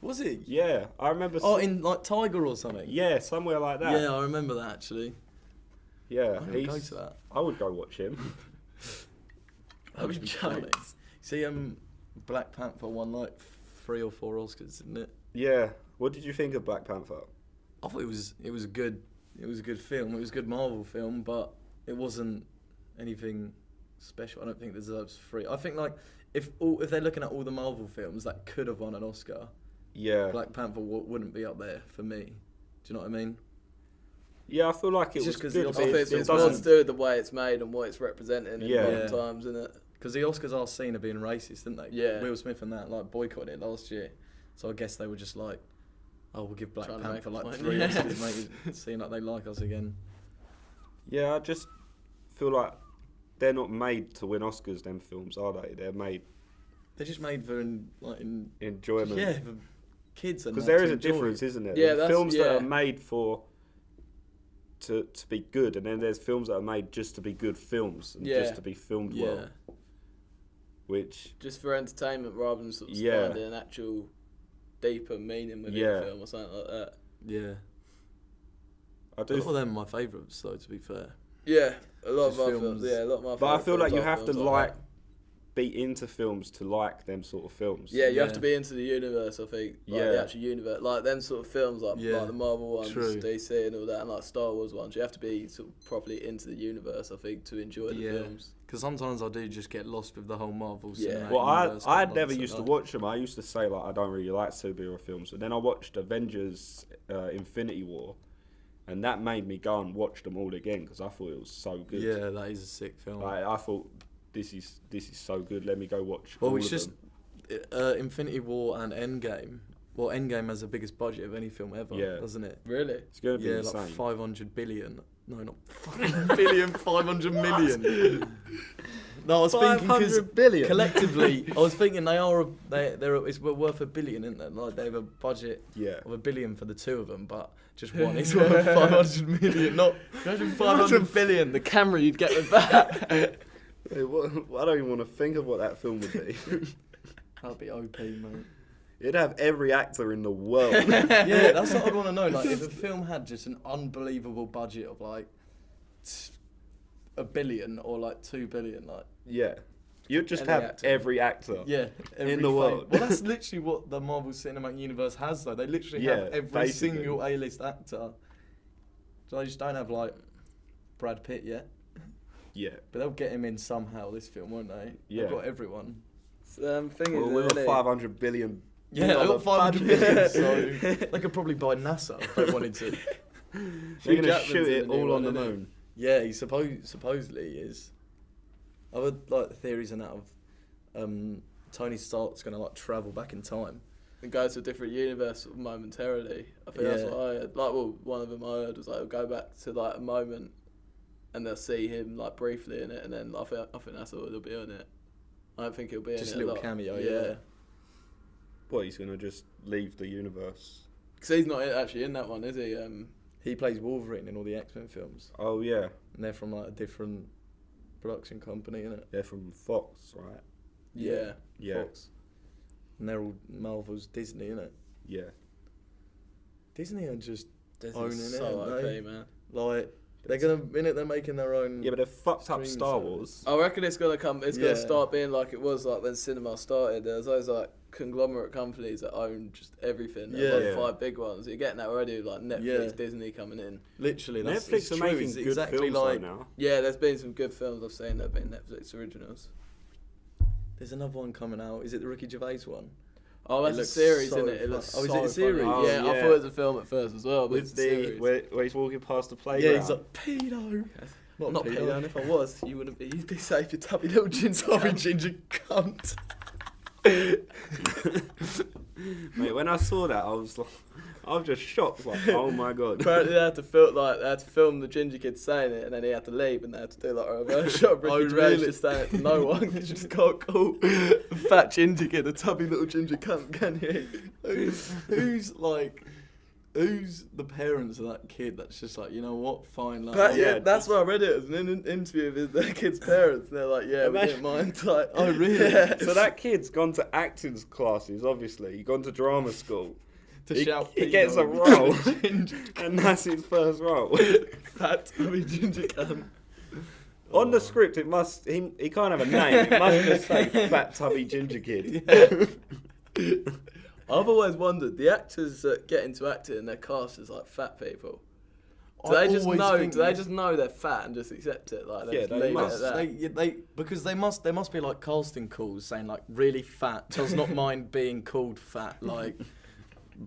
Was he? Yeah, I remember. Oh, in like Tiger or something. Yeah, somewhere like that. Yeah, I remember that actually. Yeah, I would go to that. I would go watch him. That would be funny. See, Black Panther won like 3 or 4 Oscars, didn't it? Yeah. What did you think of Black Panther? I thought it was a good film. It was a good Marvel film, but it wasn't anything special. I don't think it deserves 3. I think like if they're looking at all the Marvel films that could have won an Oscar, Yeah. Black Panther wouldn't be up there for me. Do you know what I mean? Yeah, I feel like it It's was just 'cause good. the I but think it it's more doesn't- to do with the way it's made and what it's representing in Yeah. modern Yeah. times, isn't it? Because the Oscars are seen as being racist, didn't they? Yeah. Will Smith and that like boycotted it last year, so I guess they were just like, "Oh, we'll give Black Trying to Panther make like a 3 point. Oscars, make it seem like they like us again." Yeah, I just feel like they're not made to win Oscars. Them films, are they? They're made They're just made for enjoyment. yeah, for kids and Because that there to is a enjoy. difference, isn't there? Yeah, There's that's- films yeah. that are made to be good, and then there's films that are made just to be good films and Yeah. just to be filmed Yeah. well. Which Just for entertainment rather than sort of Yeah. finding an actual deeper meaning within Yeah. a film or something like that. Yeah. I A do, lot of them are my favourites, though. To be fair. Yeah, a lot Just of my films. films. Yeah, a lot of my. but I favourite feel like films you are have to films like that. be into films to like them sort of films. Yeah, you have Yeah. to be into the universe. I think. Like Yeah. the actual universe, like them sort of films, like Yeah, the Marvel ones, true. DC and all that, and like Star Wars ones. You have to be sort of properly into the universe. I think to enjoy the Yeah. films. Because sometimes I do just get lost with the whole Marvel Yeah. cinematic Well, universe. I got never lots of, used to like- watch them. I used to say like I don't really like superhero films, but then I watched Avengers: Infinity War, and that made me go and watch them all again because I thought it was so good. Yeah, that is a sick film. Like, I thought this is so good. Let me go watch. Well, all it's of just them. Infinity War and Endgame. Well, Endgame has the biggest budget of any film ever, Yeah. doesn't it? Really? It's going to be Yeah, insane. like 500 billion. No, not fucking billion, 500 million. No, I was thinking because billion. collectively, I was thinking they're it's worth $1 billion, isn't it? Like they have a budget Yeah. of $1 billion for the two of them, but just one is worth 500 million, not 500 billion. The camera you'd get with that. Hey, I don't even want to think of what that film would be. That'd be OP, mate. It'd have every actor in the world. Yeah, that's what I'd want to know. Like, if a film had just an unbelievable budget of like $1 billion or like 2 billion, like Yeah. You'd just Any have actor. every actor. yeah, every the frame. world. Well, that's literally what the Marvel Cinematic Universe has, though. They literally Yeah, have every basically. single A-list actor. So they just don't have like Brad Pitt yet, Yeah. but they'll get him in somehow. This film, won't they? Yeah. They've got everyone. Thing Well, is, we've isn't got it? 500 billion. Yeah, they dollar got 500 budget. billion, so they could probably buy NASA if they wanted to. They're Hugh going to Jackman's shoot in it the new all on one, the isn't he? moon. Yeah, he supposedly is. I've heard like the theories and that of Tony Stark's gonna like travel back in time. And go to a different universe sort of momentarily. I think that's Yeah. what I heard. Like, well, one of them I heard was like, he'll go back to like a moment, and they'll see him like briefly in it, and then I think that's all he'll be on it. I don't think he'll be Just a in it little lot. cameo, Yeah, yeah. What, he's going to just leave the universe? because he's not actually in that one, is he? He plays Wolverine in all the X-Men films, Oh, yeah. and they're from like a different production company, innit? They're from Fox, right? Yeah. Yeah. Fox. And they're all Marvel's Disney, innit? Yeah. Disney are just Disney's owning so it, OP, aren't they? man. Like, they're gonna, innit, they're making their own... Yeah, but they've fucked up Stream Star service. Wars. I reckon it's gonna come. It's gonna Yeah. start being like it was like when cinema started. There's those like conglomerate companies that own just everything. There's Yeah. like 5 big ones. You're getting that already, like Netflix, Yeah. Disney coming in. Literally, that's Netflix it's are true, making it's good exactly films though like... now. Yeah, there's been some good films I've seen that have been Netflix originals. There's another one coming out. Is it the Ricky Gervais one? Oh, It that's a looks series, so isn't it? It fun. looks Oh, is so it a series? funny. Oh, yeah, I yeah. thought it was a film at first as well, but With it's a the series. where he's walking past the playground. Yeah, he's like, pedo. Not pedo. pedo, and if I was, you wouldn't be. You'd be safe, you tubby little ginger. Sorry, ginger cunt. Mate, when I saw that, I was just shocked. Like, oh my god. Apparently, they had to film the ginger kid saying it, and then he had to leave, and they had to do like a reverse shot of Ricky Oh, Gervais really? just saying it to no one. Because you just can't call a fat ginger kid a tubby little ginger cunt, can you? Who's the parents of that kid that's just like, you know what, fine, like, But yeah, yeah, that's why I read it as an interview with their kid's parents. And they're like, yeah, we didn't mind. Like, Oh, really? Yeah. So that kid's gone to acting classes, obviously. He's gone to drama school. to he, shout he pedo. gets a role, and that's his first role. fat tubby ginger cunt. On the script, he can't have a name. It must just say Fat Tubby Ginger Kid. I've always wondered, the actors that get into acting and they're cast as like fat people. Do I they just always know? think Do they that- just know they're fat and just accept it? Like, they Yeah, just they leave must. it at that. Because there must be like casting calls saying like really fat does not mind being called fat like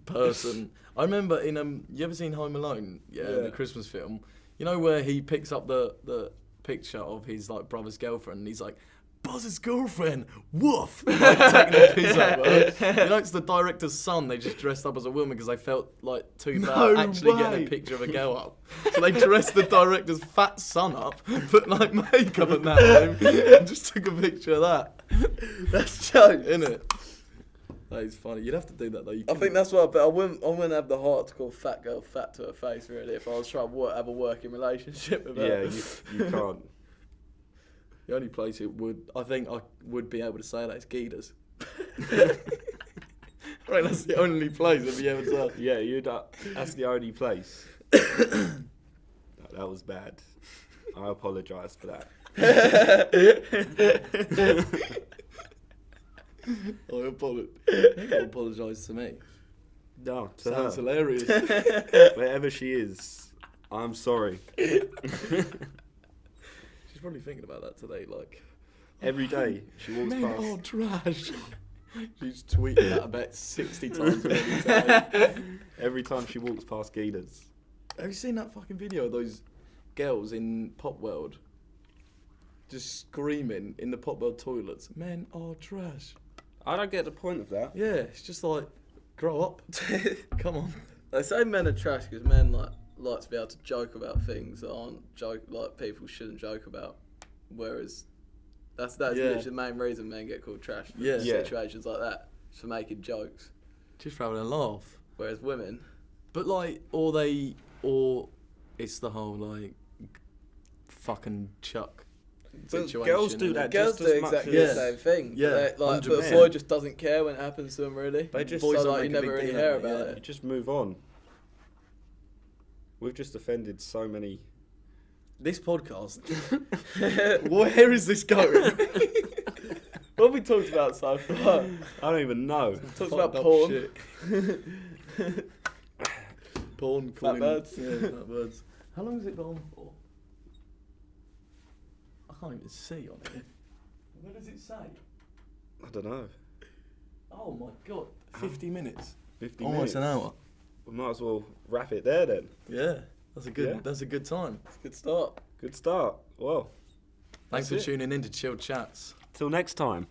person. I remember in you ever seen Home Alone? Yeah, Yeah. the Christmas film. You know where he picks up the picture of his like brother's girlfriend and he's like, Buzz's girlfriend, woof! Like, taking a piss out of her. You know, it's the director's son. They just dressed up as a woman because they felt like too bad No actually way. getting a picture of a girl up. So they dressed the director's fat son up, put like makeup and that on him, and just took a picture of that. That's jokes. Innit? That is funny. You'd have to do that though. I think that's what. But I wouldn't have the heart to call a fat girl fat to her face really. If I was trying to have a working relationship with her. Yeah, you can't. The only place it would, I think I would be able to say that is Gida's. Right, that's the only place I'd be able to say. Yeah, that's the only place. That was bad. I apologise for that. I apologise to me. No, to Sounds her. hilarious. Wherever she is, I'm sorry. She's probably thinking about that today, like. Every day she walks Men past. are trash. She's tweeted that about 60 times every day. Every time she walks past Gida's. Have you seen that fucking video of those girls in Pop World? Just screaming in the Pop World toilets, men are trash. I don't get the point of that. Yeah, it's just like, grow up. Come on. They say men are trash because men like to be able to joke about things that aren't like people shouldn't joke about. Whereas that's Yeah. literally the main reason men get called trash. For Yeah. Yeah. situations like that, just for making jokes. Just for having a laugh. Whereas women, But like, or it's the whole like, fucking chuck But situation. girls do innit? that girls just do as much exactly as- the same thing. Yeah, but, but a 100%. boy just doesn't care when it happens to them. Really, They just- so Boys don't like you make a never big really deal hear out of it, about yeah. You it. just move on. We've just offended so many. This podcast. Where is this going? What have we talked about so far? I don't even know. Talked about Fucked up porn. shit. Porn. Fat calling- birds. Yeah, fat birds. How long has it gone for? I can't even see on it. What does it say? I don't know. Oh my god, 50 minutes. 50 Almost minutes. an hour. We might as well wrap it there then. Yeah, that's a good. Yeah. That's a good time. It's a good start. Good start. Well, Thanks That's for it. tuning in to Chill Chats. till next time.